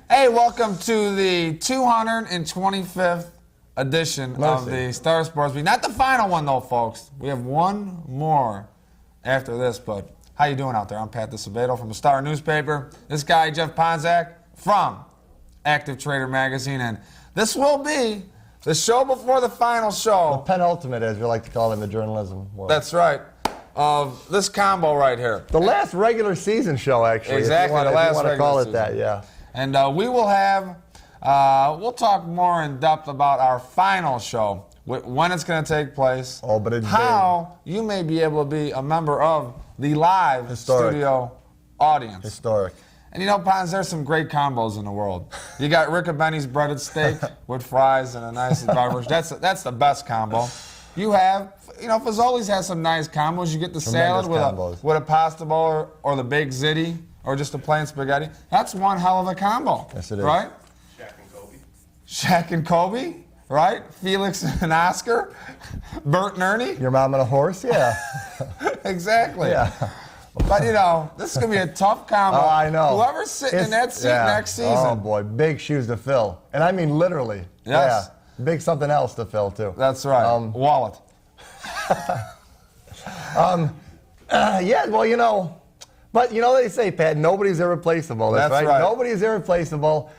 Hey, welcome to the 225th edition of the Star Sports Beat. Not the final one, though, folks. We have one more after this, but how you doing out there? I'm Pat DeSabato from the Star newspaper. This guy, Jeff Ponzak, from Active Trader Magazine, and this will be the show before the final show. The penultimate, as we like to call it in the journalism world. That's right. Of this combo right here. The last regular season show, actually. Exactly, if you want to call it that, yeah. And we will have, we'll talk more in depth about our final show, when it's going to take place, how you may be able to be a member of the live studio audience. Historic. And you know, Pons, there's some great combos in the world. You got Riccobenny's breaded steak with fries and a nice beverage. That's the best combo. You have, you know, Fazolis has some nice combos. You get the salad with a pasta bowl or the baked ziti or just a plain spaghetti. That's one hell of a combo. Yes, it is. Right? Shaq and Kobe. Shaq and Kobe, right? Felix and Oscar, Bert and Ernie. Your mom and a horse, yeah. Exactly. Yeah. But, you know, this is going to be a tough combo. Oh, I know. Whoever's sitting in that seat next season. Oh, boy, big shoes to fill. And I mean literally. Yes. Yeah. Big something else to fill, too. That's right. Wallet. Yeah, well, you know. But, you know, they say, Pat, nobody's irreplaceable. That's right. Nobody's irreplaceable.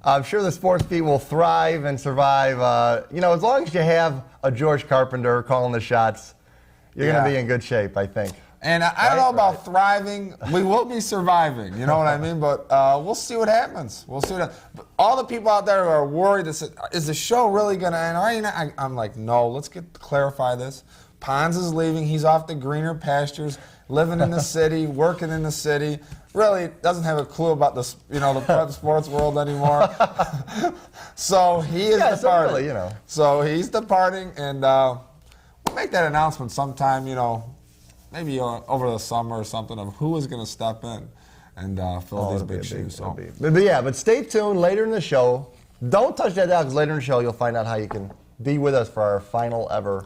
I'm sure the sports beat will thrive and survive. You know, as long as you have a George Carpenter calling the shots, you're going to be in good shape, I think. And I don't know about thriving. We will be surviving. You know what I mean? But we'll see what happens. We'll see what happens. But all the people out there who are worried, is the show really going to end? I'm like, no, let's clarify this. Pons is leaving. He's off to greener pastures, living in the city, working in the city. Really doesn't have a clue about the sports world anymore. So he is departing. Really, you know. So he's departing, and we'll make that announcement sometime, you know, maybe over the summer or something, of who is going to step in and fill these big shoes. But stay tuned later in the show. Don't touch that dial, because later in the show you'll find out how you can be with us for our final ever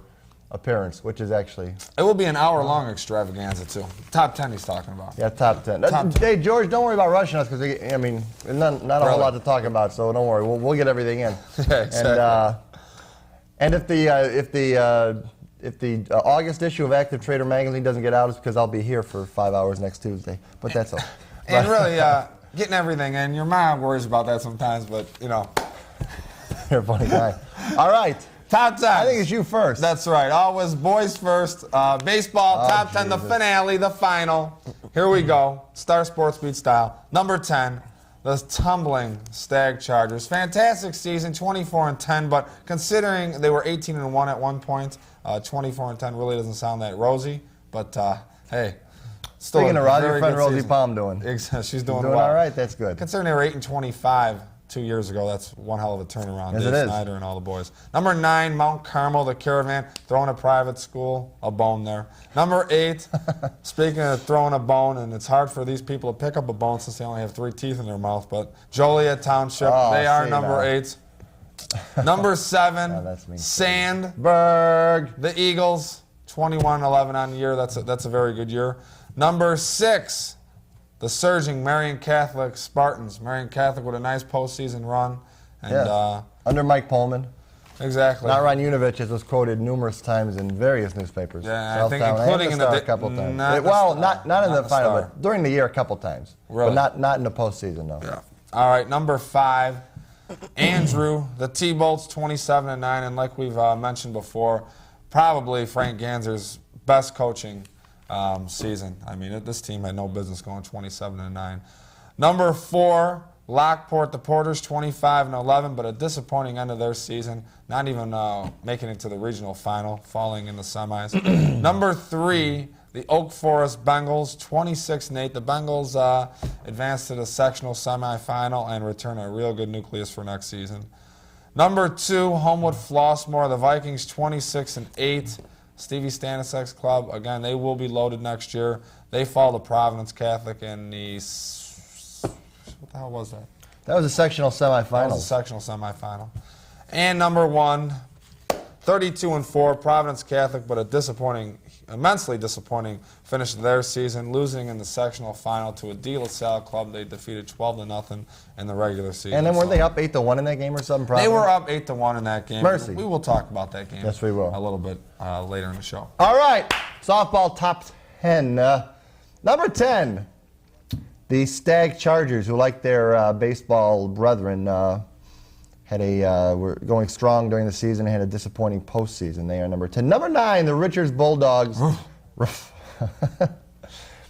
appearance, which is actually... It will be an hour-long extravaganza, too. Top 10 he's talking about. Yeah, top 10. Hey, George, don't worry about rushing us, because, I mean, not a whole lot to talk about, so don't worry. We'll get everything in. Yeah, exactly. And if the August issue of Active Trader Magazine doesn't get out, it's because I'll be here for 5 hours next Tuesday. But that's all. And really, getting everything in. Your mom worries about that sometimes, but, you know. You're a funny guy. All right. Top 10. I think it's you first. That's right. Always boys first. Baseball, top 10, the finale, the final. Here we go. Star Sports Beat style. Number 10, the tumbling Stagg Chargers. Fantastic season, 24-10, but considering they were 18-1 at one point, 24-10 really doesn't sound that rosy. But, hey. Speaking of Rosie, your friend Rosie Palm doing? She's doing well. All right, that's good. Considering they were 8-25 2 years ago, that's one hell of a turnaround. Yes, Dave Snyder and all the boys. Number 9, Mount Carmel, the Caravan, throwing a private school, a bone there. Number 8, speaking of throwing a bone, and it's hard for these people to pick up a bone since they only have 3 teeth in their mouth, but Joliet Township, they are number 8. Number 7, Sandburg, the Eagles, 21-11 on the year. That's a very good year. Number 6, the surging Marian Catholic Spartans. Marian Catholic with a nice postseason run. And, under Mike Pullman. Exactly. Not Ron Unovich, as was quoted numerous times in various newspapers. Yeah, I think including in the a couple times. Not in the final, but during the year a couple times. Really? But not in the postseason, no. Yeah. All right, number 5, Andrew, the T-Bolts, 27-9, and like we've mentioned before, probably Frank Ganser's best coaching season. I mean, this team had no business going 27-9. Number 4, Lockport, the Porters, 25-11, but a disappointing end of their season. Not even making it to the regional final, falling in the semis. Number 3, the Oak Forest Bengals, 26-8. The Bengals advance to the sectional semifinal and return a real good nucleus for next season. Number 2, Homewood Flossmoor, the Vikings, 26-8. Stevie Stanisek's club, again, they will be loaded next year. They fall to Providence Catholic in the... What the hell was that? That was a sectional semifinal. That was a sectional semifinal. And number 1, 32-4, Providence Catholic, but a disappointing immensely disappointing finish to their season, losing in the sectional final to a De La Salle club they defeated 12-0 in the regular season. And then weren't they up 8-1 in that game or something? Probably? They were up 8-1 in that game. Mercy. We will talk about that game. Yes, we will. A little bit later in the show. All right, softball top 10. Number 10, the Stagg Chargers, who like their baseball brethren, were going strong during the season and had a disappointing postseason. They are number 10. Number 9, the Richards Bulldogs.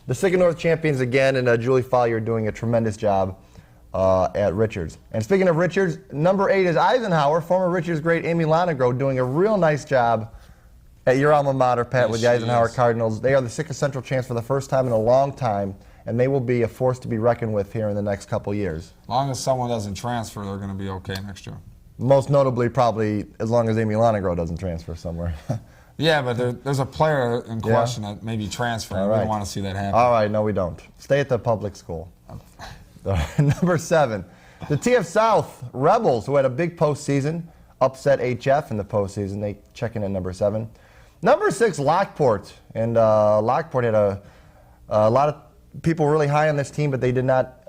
The Sycamore champions again, and Julie Follier doing a tremendous job at Richards. And speaking of Richards, number 8 is Eisenhower, former Richards great Amy Lonegro, doing a real nice job at your alma mater, Pat, with the Eisenhower Cardinals. They are the Sitka Central champs for the first time in a long time, and they will be a force to be reckoned with here in the next couple years. As long as someone doesn't transfer, they're going to be okay next year. Most notably, probably, as long as Amy Lonegro doesn't transfer somewhere. Yeah, but there's a player in question that may be transferring. Right. We don't want to see that happen. All right, no, we don't. Stay at the public school. Number 7, the TF South Rebels, who had a big postseason, upset HF in the postseason. They check in at number 7. Number 6, Lockport. And Lockport had a lot of people really high on this team, but they did not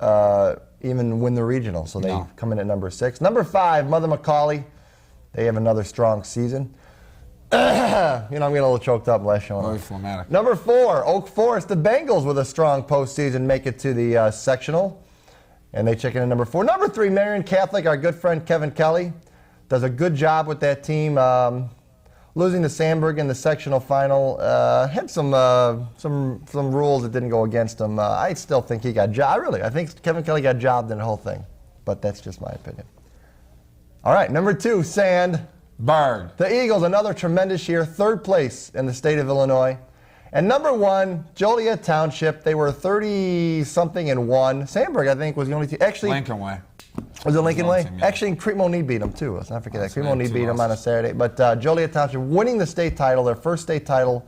even win the regional, so they come in at number 6. Number 5, Mother McAuley. They have another strong season. I'm getting a little choked up last show. Very phlegmatic. Number 4, Oak Forest. The Bengals with a strong postseason make it to the sectional, and they check in at number 4. Number 3, Marian Catholic. Our good friend Kevin Kelly does a good job with that team. Losing to Sandburg in the sectional final, had some rules that didn't go against him. I still think he got jobbed. I think Kevin Kelly got jobbed in the whole thing, but that's just my opinion. All right, number 2, Sandburg. The Eagles, another tremendous year, 3rd place in the state of Illinois. And number 1, Joliet Township. They were 30-something and 1. Sandburg, I think, was the only team. Actually, Lincoln Way. Was it Lincoln Way? Team, yeah. Actually, Crete-Monee beat them, too. Let's not forget that. Crete-Monee beat them on a Saturday. But Joliet Township winning the state title, their first state title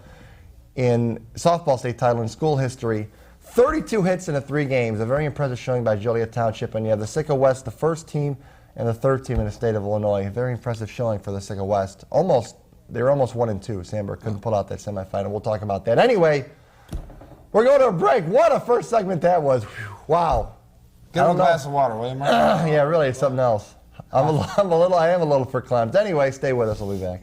in softball state title in school history. 32 hits in 3 games. A very impressive showing by Joliet Township. And you have the Sitka West, the first team and the 3rd team in the state of Illinois. Very impressive showing for the Sitka West. They were almost 1-2. Sandburg couldn't pull out that semifinal. We'll talk about that. Anyway, we're going to a break. What a first segment that was. Whew, wow. Get him a glass of water, will you, Mark? Yeah, really, it's something else. I am a little verklempt. Anyway, stay with us. We'll be back.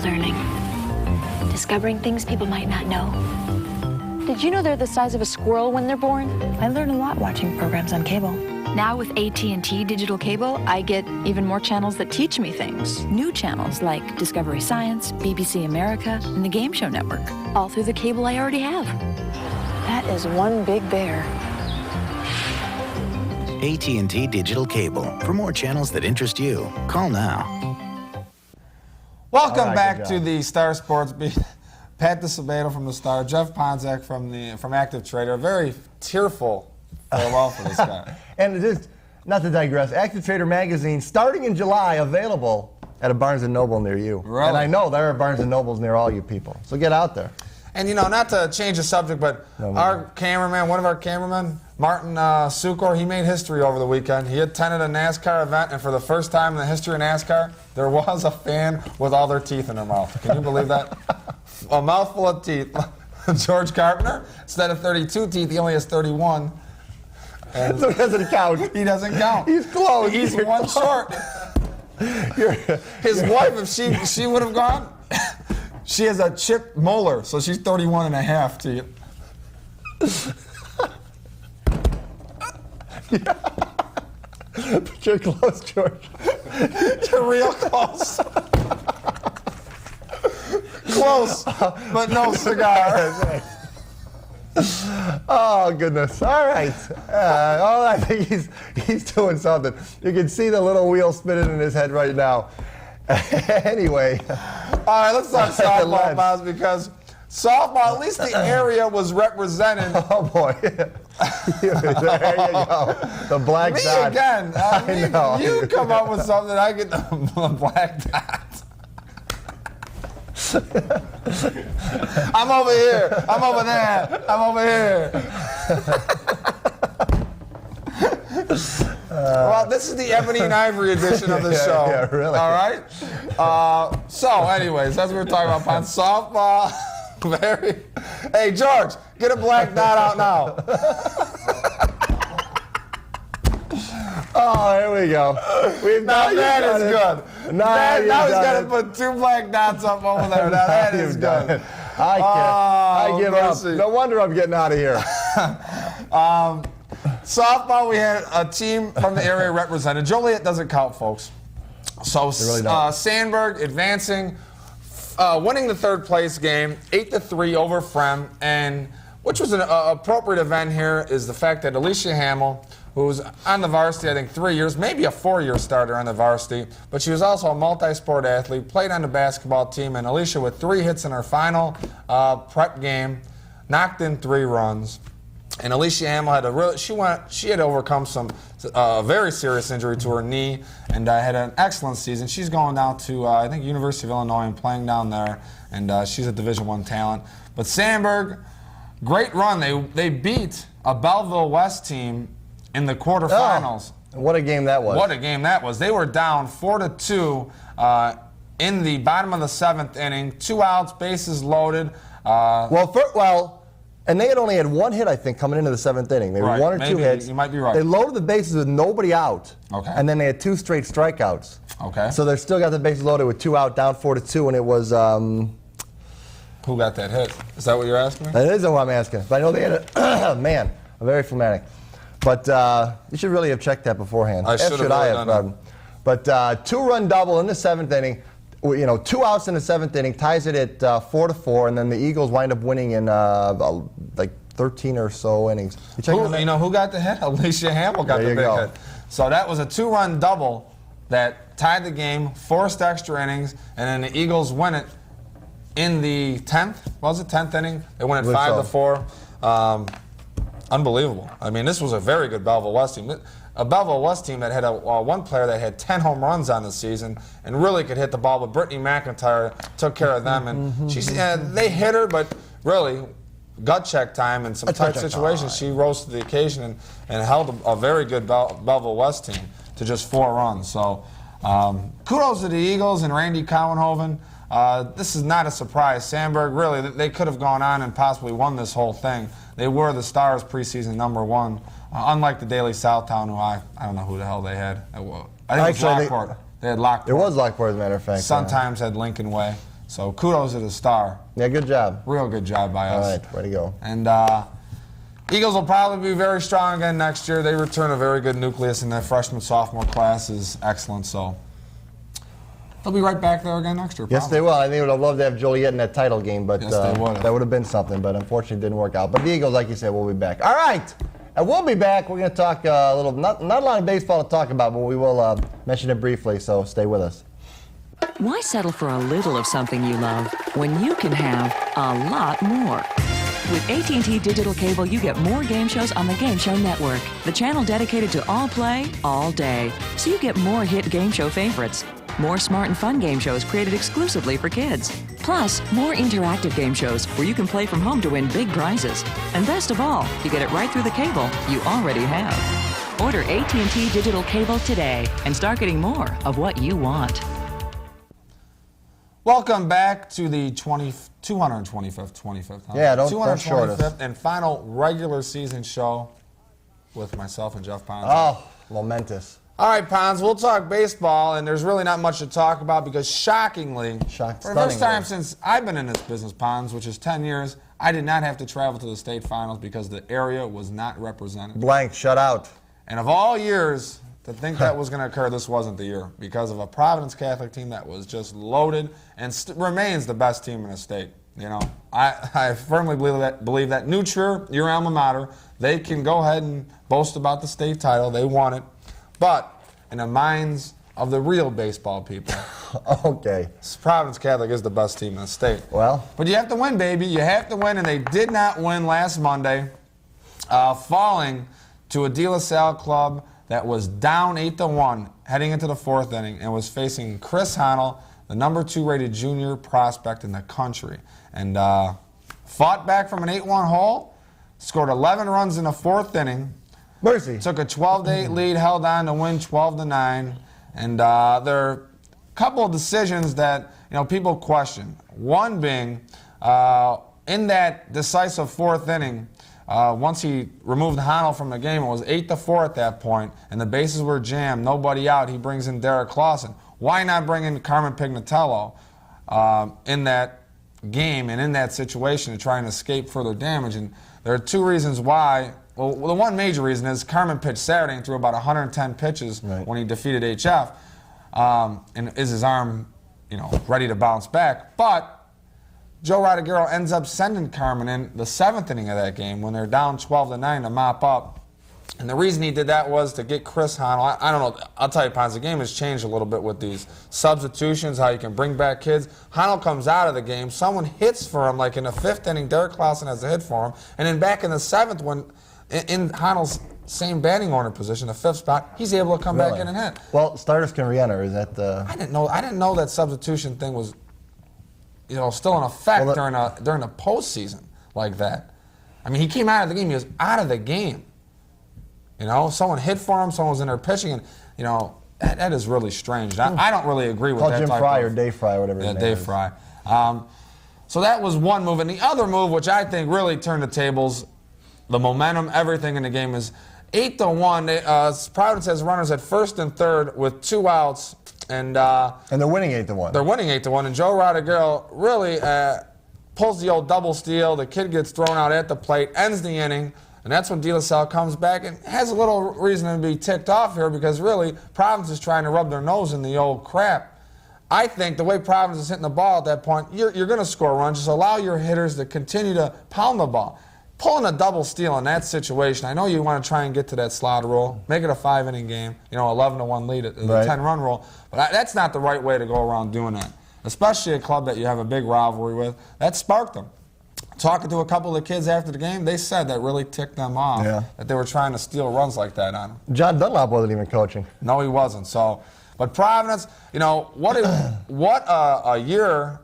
Learning. Discovering things people might not know. Did you know they're the size of a squirrel when they're born? I learn a lot watching programs on cable. Now with AT&T Digital Cable, I get even more channels that teach me things. New channels like Discovery Science, BBC America, and the Game Show Network. All through the cable I already have. That is one big bear. AT&T Digital Cable. For more channels that interest you, call now. Welcome back to the Star Sports Beat. Pat DeSabato from the Star, Jeff Ponzak from Active Trader. A very tearful farewell for this guy. And just, not to digress, Active Trader magazine starting in July, available at a Barnes & Noble near you. Really? And I know there are Barnes & Nobles near all you people. So get out there. And not to change the subject, but our cameraman, one of our cameramen, Martin Sukor, he made history over the weekend. He attended a NASCAR event, and for the first time in the history of NASCAR, there was a fan with all their teeth in their mouth. Can you believe that? A mouthful of teeth. George Carpenter, instead of 32 teeth, he only has 31. And so he doesn't count. He doesn't count. He's close. He's one short. His wife, if she would have gone, she has a chipped molar, so she's 31 and a half teeth. But you're close, George. You're real close. Close, but no cigar. Oh, goodness. All right. I think he's doing something. You can see the little wheel spinning in his head right now. Anyway. All right, let's talk softball, Miles, because softball, at least the area was represented. Oh, boy. There you go. The black dot. Me again. I know. You come up with something, I get the black dot. I'm over here. I'm over there. I'm over here. Well, this is the Ebony and Ivory edition of the show. Yeah, really. All right? So, anyways, that's what we're talking about. On softball. Hey, George, get a black dot out now. Oh, here we go. Now that is good. Now he's got to put 2 black dots up over there. Now that is good. I give up. No wonder I'm getting out of here. Softball, we had a team from the area represented. Joliet doesn't count, folks. So really don't. Sandburg advancing, winning the 3rd place game, 8-3 over Frem, and which was an appropriate event here is the fact that Alicia Hamill, who's on the varsity, I think 3 years, maybe a 4-year starter on the varsity, but she was also a multi-sport athlete, played on the basketball team, and Alicia with 3 hits in her final prep game, knocked in 3 runs. And Alicia Hamill had she had overcome some very serious injury to her knee, and had an excellent season. She's going down to I think University of Illinois and playing down there, and she's a Division I talent. But Sandburg, great run. They beat a Belleville West team in the quarterfinals. Oh, what a game that was! What a game that was! They were down 4-2 in the bottom of the 7th inning. 2 outs, bases loaded. And they had only had 1 hit, I think, coming into the 7th inning. They were 1 or 2 hits. You might be right. They loaded the bases with nobody out. Okay. And then they had 2 straight strikeouts. Okay. So they still got the bases loaded with 2 out, down 4-2, and it was. Who got that hit? Is that what you're asking me? That is what I'm asking. But I know they had a very phlegmatic. But you should really have checked that beforehand. I should have done that. But 2-run double in the 7th inning. 2 outs in the 7th inning, ties it at 4-4, and then the Eagles wind up winning in like 13 or so innings. You know who got the hit? Alicia Hamill got the big hit. So that was a 2-run double that tied the game, forced extra innings, and then the Eagles win it in the 10th. Was it 10th inning? They win it 5-4. Unbelievable. I mean, this was a very good Belleville West team. A Belleville West team that had one player that had 10 home runs on the season and really could hit the ball, but Brittany McIntyre took care of them. And they hit her, but really, gut check time and some tight situations, she rose to the occasion and held a very good Belleville West team to just 4 runs. So kudos to the Eagles and Randy Cowenhoven. This is not a surprise. Sandburg, really, they could have gone on and possibly won this whole thing. They were the Stars preseason #1. Unlike the Daily Southtown, who I don't know who the hell they had. I think it was Lockport. They had Lockport. It was Lockport, as a matter of fact. Sometimes had Lincoln Way. So kudos to the Star. Yeah, good job. Real good job by us. All right, way to go. And Eagles will probably be very strong again next year. They return a very good nucleus, and their freshman-sophomore class is excellent. So they'll be right back there again next year. Yes, they will. I think they would have loved to have Joliet in that title game, but yes, they would have. That would have been something. But unfortunately, it didn't work out. But the Eagles, like you said, will be back. All right. And we'll be back. We're going to talk a little, not a lot of baseball to talk about, but we will mention it briefly, so stay with us. Why settle for a little of something you love when you can have a lot more? With AT&T Digital Cable, you get more game shows on the Game Show Network, the channel dedicated to all play, all day. So you get more hit game show favorites, more smart and fun game shows created exclusively for kids. Plus, more interactive game shows where you can play from home to win big prizes. And best of all, you get it right through the cable you already have. Order AT&T Digital Cable today and start getting more of what you want. Welcome back to the 225th. Yeah, don't short us. And final regular season show with myself and Jeff Pons. Oh, momentous. All right, Pons, we'll talk baseball, and there's really not much to talk about because shockingly, for the first time since I've been in this business, Pons, which is 10 years, I did not have to travel to the state finals because the area was not represented. Blank, shut out. And of all years to think that was going to occur, this wasn't the year because of a Providence Catholic team that was just loaded and remains the best team in the state. You know, I firmly believe that. New Trier, your alma mater, they can go ahead and boast about the state title. They won it. But in the minds of the real baseball people. Okay. Providence Catholic is the best team in the state. Well. But you have to win, baby. You have to win, and they did not win last Monday, falling to a De La Salle club that was down 8-1 heading into the fourth inning and was facing Chris Honnell, the number 2 rated junior prospect in the country. And fought back from an 8-1 hole, scored 11 runs in the fourth inning. Mercy. Took a 12-8 lead, held on to win 12-9. And there are a couple of decisions that people question. One being, in that decisive fourth inning, once he removed Honnell from the game, it was 8-4 at that point, and the bases were jammed, nobody out. He brings in Derek Clausen. Why not bring in Carmen Pignatello in that game and in that situation to try and escape further damage? And there are two reasons why. Well, the one major reason is Carmen pitched Saturday and threw about 110 pitches when he defeated HF, and is his arm, ready to bounce back. But Joe Rodriguero ends up sending Carmen in the 7th inning of that game when they're down 12-9 to mop up. And the reason he did that was to get Chris Honnell. I don't know. I'll tell you, Pons, the game has changed a little bit with these substitutions, how you can bring back kids. Honnell comes out of the game. Someone hits for him, like in the 5th inning. Derek Clausen has a hit for him. And then back in the 7th, when in Honnell's same batting order position, the 5th spot, he's able to come back in and hit. Well, starters can re-enter. Is that the... I didn't know that substitution thing was still in effect during the postseason like that. I mean, he came out of the game. He was out of the game. Someone hit for him. Someone was in there pitching, and that is really strange. I don't really agree with that. Jim Fry or Dave Fry, whatever. Yeah, Dave Fry. So that was one move, and the other move, which I think really turned the tables, the momentum, everything in the game, is 8-1. Providence has runners at first and third with 2 outs. And they're winning 8-1. They're winning 8-1, and Joe Rodriguero really pulls the old double steal. The kid gets thrown out at the plate, ends the inning, and that's when De La Salle comes back and has a little reason to be ticked off here because really Providence is trying to rub their nose in the old crap. I think the way Providence is hitting the ball at that point, you're going to score runs. Just allow your hitters to continue to pound the ball. Pulling a double steal in that situation, I know you want to try and get to that slot rule, make it a 5-inning game, 11-1 lead at the 10-run rule, but that's not the right way to go around doing that, especially a club that you have a big rivalry with. That sparked them. Talking to a couple of the kids after the game, they said that really ticked them off, that they were trying to steal runs like that on them. John Dunlop wasn't even coaching. No, he wasn't. So, but Providence, what a year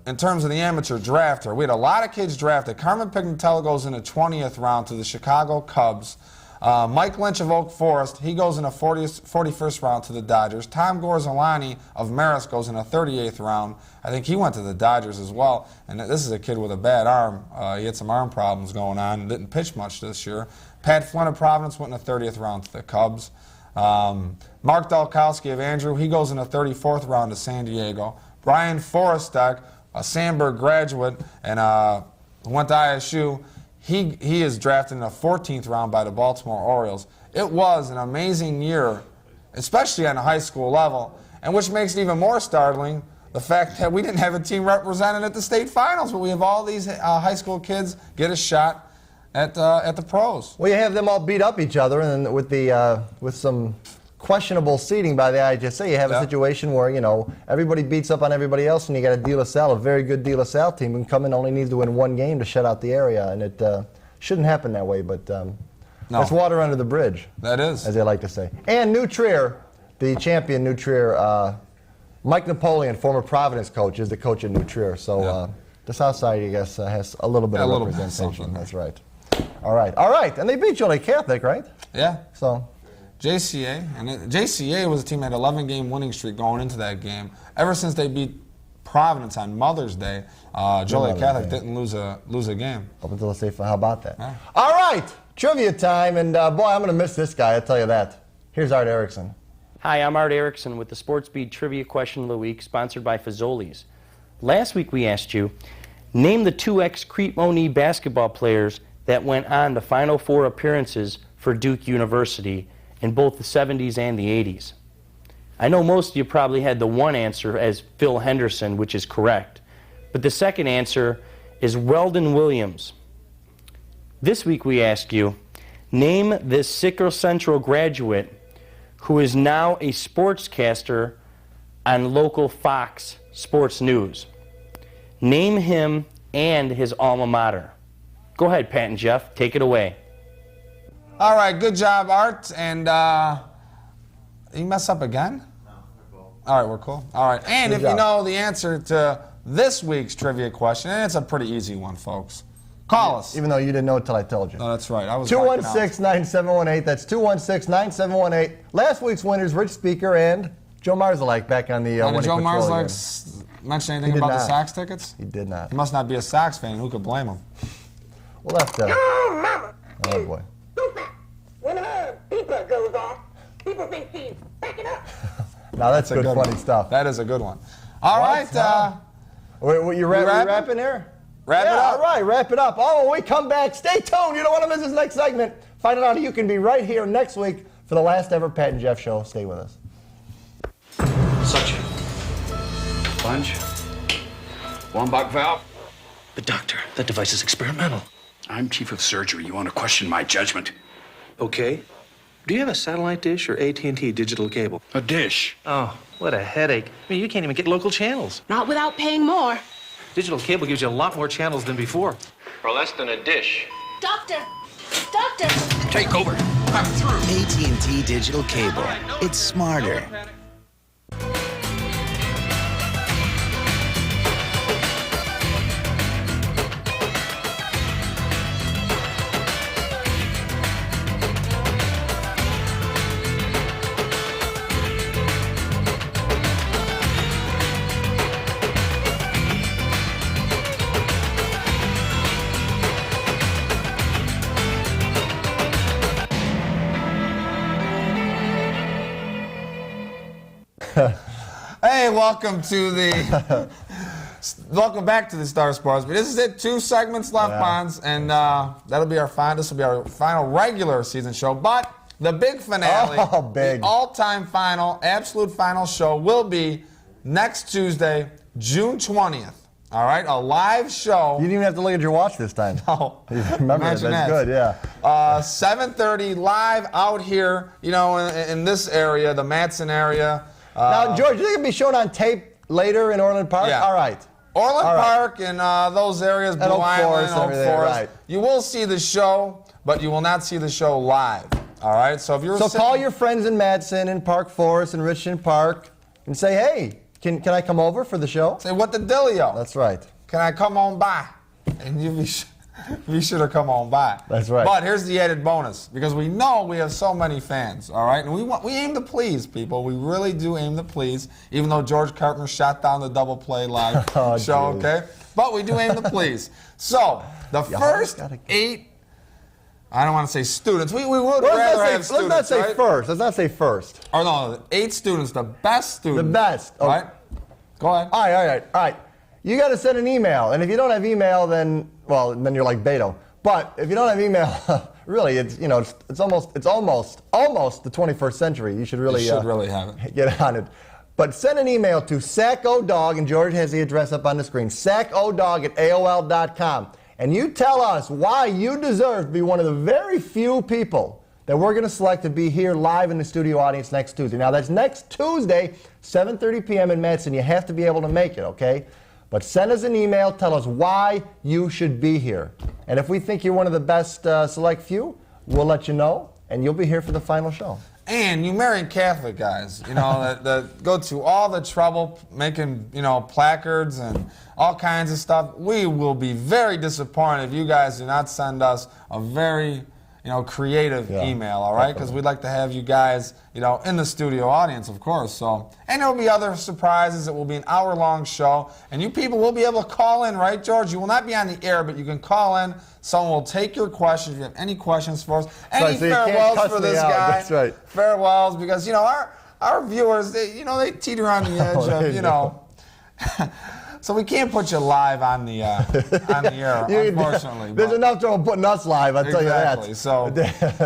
in terms of the amateur draft here. We had a lot of kids drafted. Carmen Pignatello goes in the 20th round to the Chicago Cubs. Mike Lynch of Oak Forest, he goes in the 41st round to the Dodgers. Tom Gorzolani of Marist goes in the 38th round. I think he went to the Dodgers as well. And this is a kid with a bad arm. He had some arm problems going on and didn't pitch much this year. Pat Flynn of Providence went in the 30th round to the Cubs. Mark Dalkowski of Andrew, he goes in the 34th round to San Diego. Brian Forrestek, a Sandburg graduate and went to ISU, he is drafted in the 14th round by the Baltimore Orioles. It was an amazing year, especially on a high school level, and which makes it even more startling, the fact that we didn't have a team represented at the state finals, but we have all these high school kids get a shot at the pros. Well, you have them all beat up each other, and then with some questionable seeding by the IHSA, you have a situation where, everybody beats up on everybody else, and you got a De La Salle, a very good De La Salle team, who come in only needs to win 1 game to shut out the area, and it shouldn't happen that way, but that's water under the bridge. That is. As they like to say. And New Trier, the champion New Trier, Mike Napoleon, former Providence coach, is the coach at New Trier, so the South Side, I guess, has a little bit of representation. That's right. All right, and they beat Joliet Catholic, right? Yeah. So... JCA was a team that had an 11-game winning streak going into that game. Ever since they beat Providence on Mother's Day, Joliet Catholic didn't lose a game. Up until the state final. How about that? Yeah. All right, trivia time, and boy, I'm going to miss this guy, I'll tell you that. Here's Art Erickson. Hi, I'm Art Erickson with the Sports Beat Trivia Question of the Week, sponsored by Fazolis. Last week we asked you, name the 2 ex-Crete-Monee basketball players that went on to Final Four appearances for Duke University in both the 70s and the 80s. I know most of you probably had the one answer as Phil Henderson, which is correct, but the second answer is Weldon Williams. This week we ask you, name this Sickle Central graduate who is now a sportscaster on local Fox Sports News. Name him and his alma mater. Go ahead, Pat and Jeff. Take it away. All right, good job, Art. And you mess up again? No, we're cool. All right, we're cool. All right, and Good if job. you know the answer to this week's trivia question, and it's a pretty easy one, folks, call us. Even though you didn't know it until I told you. No, that's right. I was 216-9718. That's 216-9718. Last week's winners, Rich Speaker and Joe Marzalek back on the Did winning Joe patrol again. Marzalek mention anything He did about the not. Sox tickets? He did not. He must not be a Sox fan. Who could blame him? We'll have to. Oh, boy. When her beeper goes off, people think she's backing up. Now that's good, funny one. stuff. That is a good one. All right. Wait, you wrapping here? Wrap it up. All right, wrap it up. Oh, when we come back, stay tuned. You don't want to miss this next segment. Find out how you can be right here next week for the last ever Pat and Jeff show. Stay with us. Suction. Plunge. Wambach valve. But doctor, that device is experimental. I'm chief of surgery. You want to question my judgment? Okay. Do you have a satellite dish or AT&T digital cable? A dish. Oh, what a headache. I mean, you can't even get local channels. Not without paying more. Digital cable gives you a lot more channels than before. For less than a dish. Doctor! Doctor! Take over. I'm through. AT&T digital cable. It's smarter. Hey, welcome back to the Star Sports. This is it. 2 segments left, Bonds, and that'll be our final. This will be our final regular season show. But the big finale, the all-time final, absolute final show will be next Tuesday, June 20th. All right, a live show. You didn't even have to look at your watch this time. No. Remember that. That's good, yeah. 7:30 live out here, in this area, the Matson area. Now, George, you think it'll be shown on tape later in Orland Park? Yeah. All right. Orland Park and those areas, Blue Island, Oak Forest. Right. You will see the show, but you will not see the show live. All right? So if you're call your friends in Matson and Park Forest and Richmond Park and say, hey, can I come over for the show? Say, what the dealio? That's right. Can I come on by? And you be sure to come on by. That's right. But here's the added bonus, because we know we have so many fans, all right? And we aim to please people. We really do aim to please, even though George Carpenter shot down the Double Play live show, okay? But we do aim to please. So the first 8, I don't want to say students. We would rather have students, Let's not say right? first. Let's not say first. Or no, 8 students, the best students. The best. All right? Go ahead. All right. You got to send an email, and if you don't have email, then you're like Beto. But if you don't have email, really, it's almost the 21st century. You should really have it. Get on it. But send an email to sackodog, and George has the address up on the screen, sackodog@aol.com, and you tell us why you deserve to be one of the very few people that we're going to select to be here live in the studio audience next Tuesday. Now, that's next Tuesday, 7:30 p.m. in Madison. You have to be able to make it, okay? But send us an email. Tell us why you should be here. And if we think you're one of the best select few, we'll let you know, and you'll be here for the final show. And you Marian Catholic guys, that go to all the trouble making, placards and all kinds of stuff. We will be very disappointed if you guys do not send us a very creative email, all right? Because we'd like to have you guys, in the studio audience, of course. So, and there will be other surprises. It will be an hour-long show, and you people will be able to call in, right, George? You will not be on the air, but you can call in. Someone will take your questions. If you have any questions for us, any farewells for this guy. That's right. Farewells, because our viewers, they teeter on the edge of So we can't put you live on the air, unfortunately. There's enough trouble putting us live, I'll tell you that. Exactly. So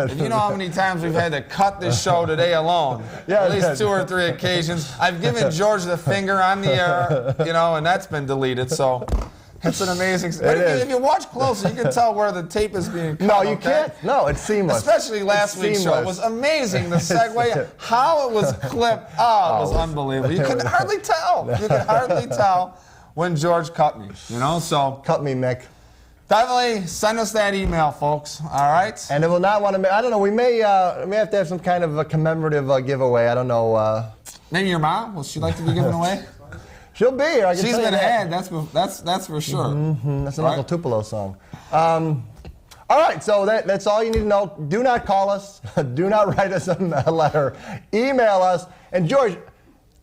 if you know how many times we've had to cut this show today alone, at least 2 or 3 occasions. I've given George the finger on the air, and that's been deleted. So It's an amazing. If you watch closely, you can tell where the tape is being cut. No, you can't. No, it's seamless. Especially last week's show. It was amazing. The segue, how it was clipped. Oh, it was unbelievable. You could hardly tell. You could hardly tell when George cut me. So cut me, Mick. Definitely send us that email, folks. All right. And it will not want to. I don't know. We may have to have some kind of a commemorative giveaway. I don't know. Maybe your mom. Will she like to be given away? She'll be here. She's been ahead. That's for sure. Mm-hmm. That's an Uncle Tupelo song. All right, so that's all you need to know. Do not call us. Do not write us a letter. Email us. And George,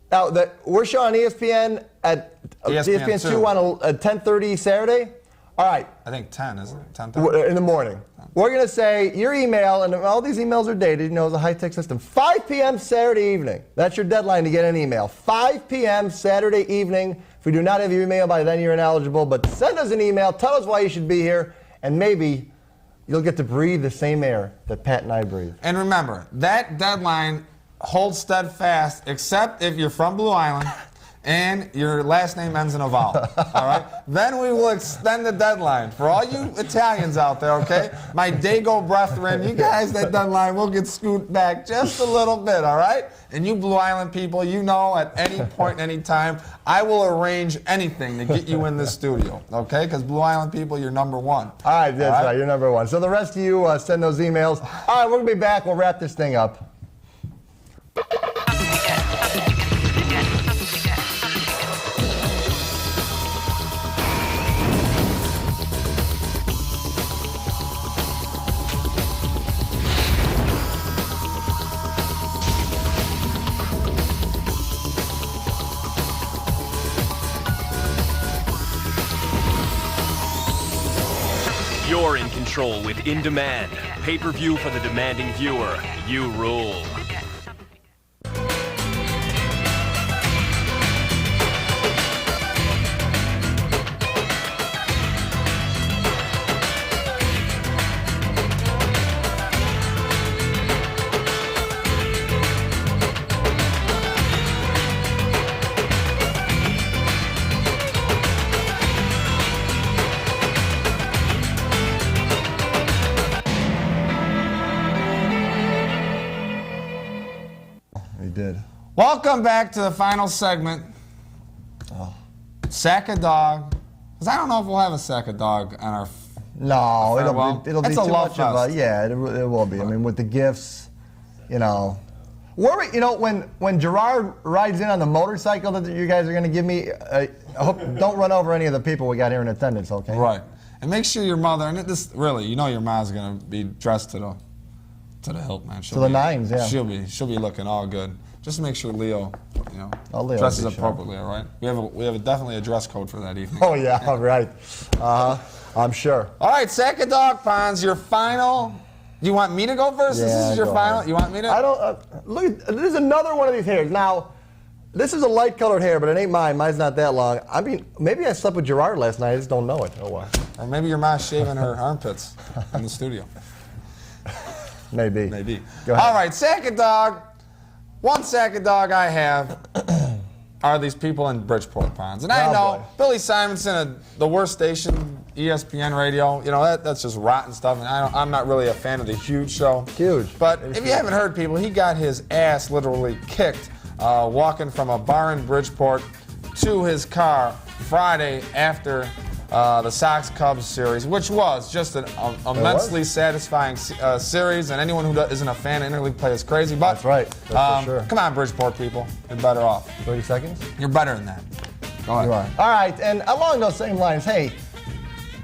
now we're showing ESPN at ESPN 2 on 10:30 Saturday. All right. I think 10, isn't it? 10:30? In the morning. We're going to say your email, and all these emails are dated, it's a high-tech system. 5 p.m. Saturday evening. That's your deadline to get an email. 5 p.m. Saturday evening. If we do not have your email by then, you're ineligible. But send us an email. Tell us why you should be here. And maybe you'll get to breathe the same air that Pat and I breathe. And remember, that deadline holds steadfast, except if you're from Blue Island and your last name ends in a vowel, all right? Then we will extend the deadline. For all you Italians out there, okay? My Dago brethren, you guys, that deadline will get scoot back just a little bit, all right? And you Blue Island people, at any point, any time, I will arrange anything to get you in the studio, okay? Because Blue Island people, you're number one. All right, that's right, you're number one. So the rest of you, send those emails. All right, we're going to be back. We'll wrap this thing up. You're in control with In Demand. Pay-per-view for the demanding viewer. You rule. Welcome back to the final segment. Sack a dog. Because I don't know if we'll have a sack a dog on our. No, it'll be too much of a. Yeah, it will be. I mean, with the gifts, when Gerard rides in on the motorcycle that you guys are going to give me, I hope don't run over any of the people we got here in attendance, okay? Right. And make sure your mother, and this really, your mom's going to be dressed to the hilt, man. To the nines, yeah. She'll be looking all good. Just make sure Leo, Leo dresses appropriately, all right? We have definitely a dress code for that evening. Oh, yeah, all right. I'm sure. All right, Sack of Dog Ponds, your final. You want me to go first? Yeah, this is your final? Ahead. You want me to? I don't. Look, this is another one of these hairs. Now, this is a light-colored hair, but it ain't mine. Mine's not that long. I mean, maybe I slept with Gerard last night. I just don't know it. Oh, well. Or maybe your mom's shaving her armpits in the studio. Maybe. Go ahead. All right, Sack of Dog. One sack of dog I have are these people in Bridgeport Ponds. And I know Billy Simonson, the worst station, ESPN radio, that's just rotten stuff. And I'm not really a fan of the Huge show. Huge. But if you haven't heard, people, he got his ass literally kicked walking from a bar in Bridgeport to his car Friday after the Sox-Cubs series, which was just an immensely satisfying series, and anyone who isn't a fan of interleague play is crazy. But that's right. That's for sure. Come on, Bridgeport people, you're better off. 30 seconds? You're better than that. Go ahead. You are. All right, and along those same lines, hey,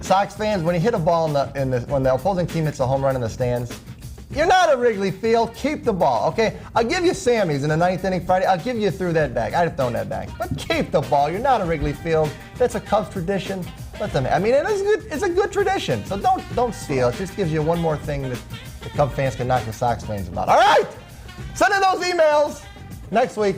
Sox fans, when you hit a ball when the opposing team hits a home run in the stands, you're not at Wrigley Field. Keep the ball, okay? I'll give you Sammy's in the ninth inning Friday. I'll give you through that back. I'd have thrown that back. But keep the ball. You're not at Wrigley Field. That's a Cubs tradition. Let them. I mean, it is good. It's a good tradition. So don't steal. It just gives you one more thing that the Cub fans can knock the Sox fans about. All right, send in those emails next week.